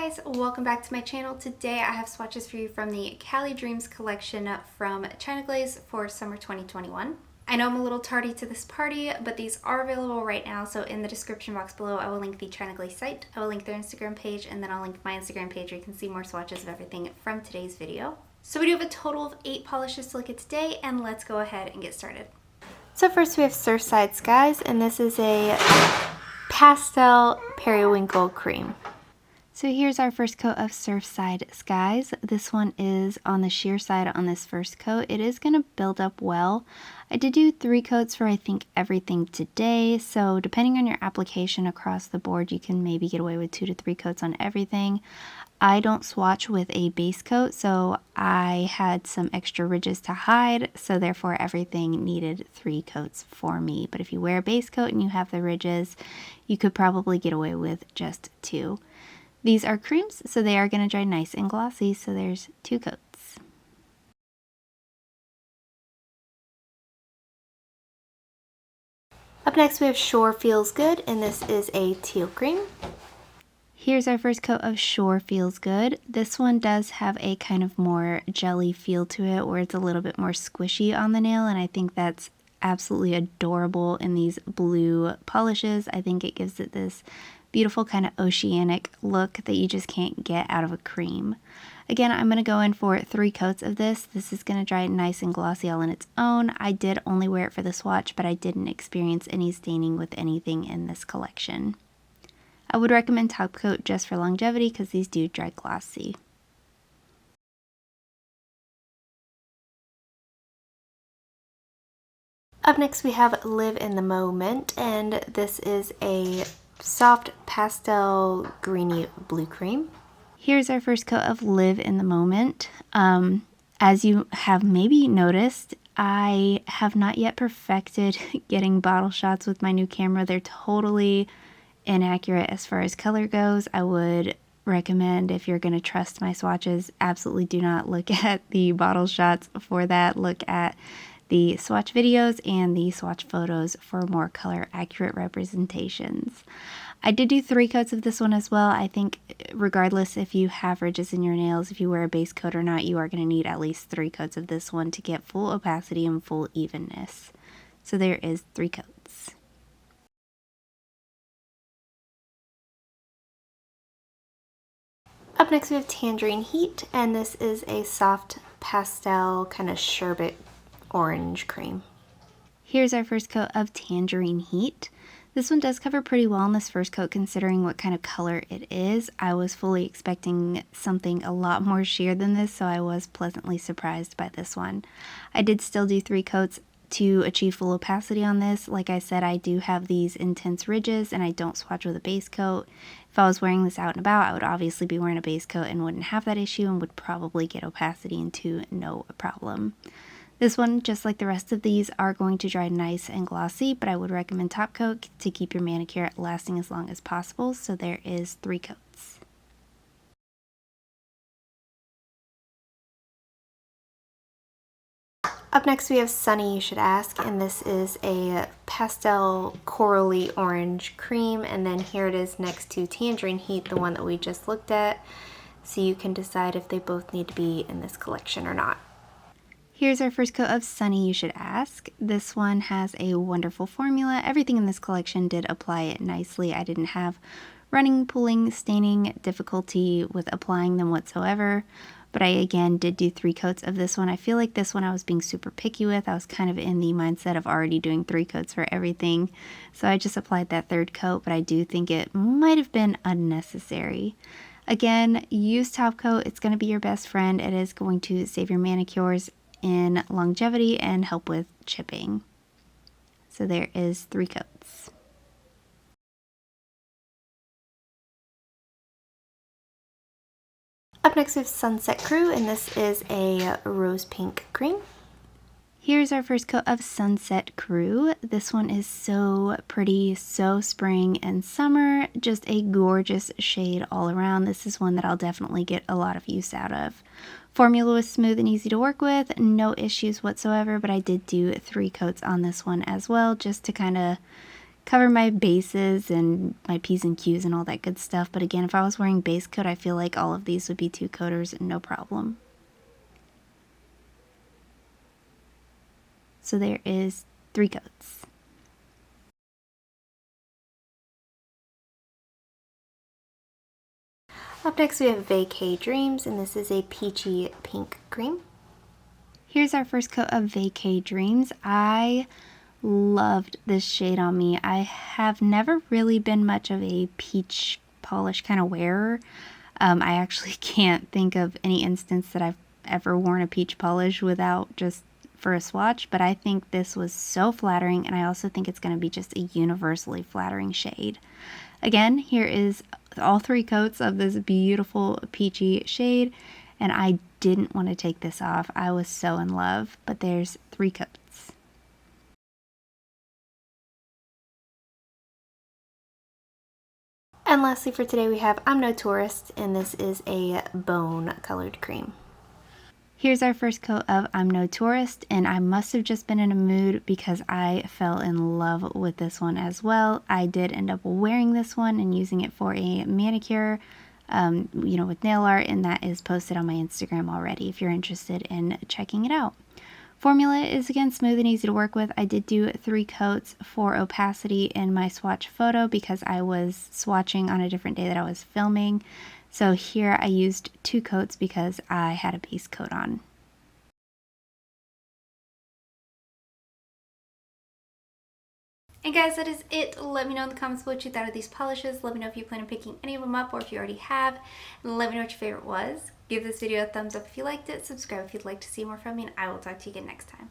guys, welcome back to my channel. Today I have swatches for you from the Cali Dreams Collection from China Glaze for summer 2021. I know I'm a little tardy to this party, but these are available right now, so in the description box below I will link the China Glaze site, I will link their Instagram page, and then I'll link my Instagram page where you can see more swatches of everything from today's video. So we do have a total of 8 polishes to look at today, and let's go ahead and get started. So first we have Surfside Skies, and this is a pastel periwinkle cream. So here's our first coat of Surfside Skies. This one is on the sheer side on this first coat. It is going to build up well. I did do 3 coats for I think everything today, so depending on your application across the board, you can maybe get away with 2 to 3 coats on everything. I don't swatch with a base coat, so I had some extra ridges to hide, so therefore everything needed 3 coats for me. But if you wear a base coat and you have the ridges, you could probably get away with just 2. These are creams, so they are going to dry nice and glossy, so there's 2 coats. Up next we have Shore Feels Good, and this is a teal cream. Here's our first coat of Shore Feels Good. This one does have a kind of more jelly feel to it, where it's a little bit more squishy on the nail, and I think that's absolutely adorable in these blue polishes. I think it gives it this beautiful kind of oceanic look that you just can't get out of a cream. Again, I'm going to go in for 3 coats of this. This is going to dry nice and glossy all on its own. I did only wear it for the swatch, but I didn't experience any staining with anything in this collection. I would recommend top coat just for longevity because these do dry glossy. Up next we have Live in the Moment, and this is a soft pastel greeny blue cream. Here's our first coat of Live in the Moment. As you have maybe noticed, I have not yet perfected getting bottle shots with my new camera. They're totally inaccurate as far as color goes. I would recommend, if you're going to trust my swatches, absolutely do not look at the bottle shots for that. Look at the swatch videos and the swatch photos for more color accurate representations. I did do 3 coats of this one as well. I think regardless if you have ridges in your nails, if you wear a base coat or not, you are going to need at least 3 coats of this one to get full opacity and full evenness. So there is 3 coats. Up next we have Tangerine Heat, and this is a soft pastel kind of sherbet orange cream. Here's our first coat of Tangerine Heat. This one does cover pretty well in this first coat considering what kind of color it is. I was fully expecting something a lot more sheer than this, so I was pleasantly surprised by this one. I did still do 3 coats to achieve full opacity on this. Like I said, I do have these intense ridges and I don't swatch with a base coat. If I was wearing this out and about, I would obviously be wearing a base coat and wouldn't have that issue and would probably get opacity into no problem. This one, just like the rest of these, are going to dry nice and glossy, but I would recommend top coat to keep your manicure lasting as long as possible, so there is 3 coats. Up next we have Sunny You Should Ask, and this is a pastel corally orange cream, and then here it is next to Tangerine Heat, the one that we just looked at, so you can decide if they both need to be in this collection or not. Here's our first coat of Sunny You Should Ask. This one has a wonderful formula. Everything in this collection did apply it nicely. I didn't have running, pulling, staining difficulty with applying them whatsoever. But I again did do 3 coats of this one. I feel like this one I was being super picky with. I was kind of in the mindset of already doing 3 coats for everything. So I just applied that 3rd coat, but I do think it might have been unnecessary. Again, use top coat. It's going to be your best friend. It is going to save your manicures in longevity and help with chipping. So there is 3 coats. Up next we have Sunset Crew, and this is a rose pink cream. Here's our first coat of Sunset Crew. This one is so pretty, so spring and summer, just a gorgeous shade all around. This is one that I'll definitely get a lot of use out of. Formula was smooth and easy to work with, no issues whatsoever, but I did do 3 coats on this one as well, just to kind of cover my bases and my P's and Q's and all that good stuff. But again, if I was wearing base coat, I feel like all of these would be 2-coaters and no problem. So there is 3 coats. Up next we have Vacay Dreams, and this is a peachy pink cream. Here's our first coat of Vacay Dreams. I loved this shade on me. I have never really been much of a peach polish kind of wearer. I actually can't think of any instance that I've ever worn a peach polish without just for a swatch, but I think this was so flattering, and I also think it's going to be just a universally flattering shade. Again, here is all 3 coats of this beautiful peachy shade, and I didn't want to take this off. I was so in love, but there's 3 coats. And lastly for today we have I'm No Tourist, and this is a bone colored cream. Here's our first coat of I'm No Tourist, and I must have just been in a mood because I fell in love with this one as well. I did end up wearing this one and using it for a manicure, with nail art, and that is posted on my Instagram already if you're interested in checking it out. Formula is again smooth and easy to work with. I did do 3 coats for opacity in my swatch photo because I was swatching on a different day that I was filming. So here I used 2 coats because I had a base coat on. And guys, that is it. Let me know in the comments what you thought of these polishes. Let me know if you plan on picking any of them up or if you already have. And let me know what your favorite was. Give this video a thumbs up if you liked it. Subscribe if you'd like to see more from me, and I will talk to you again next time.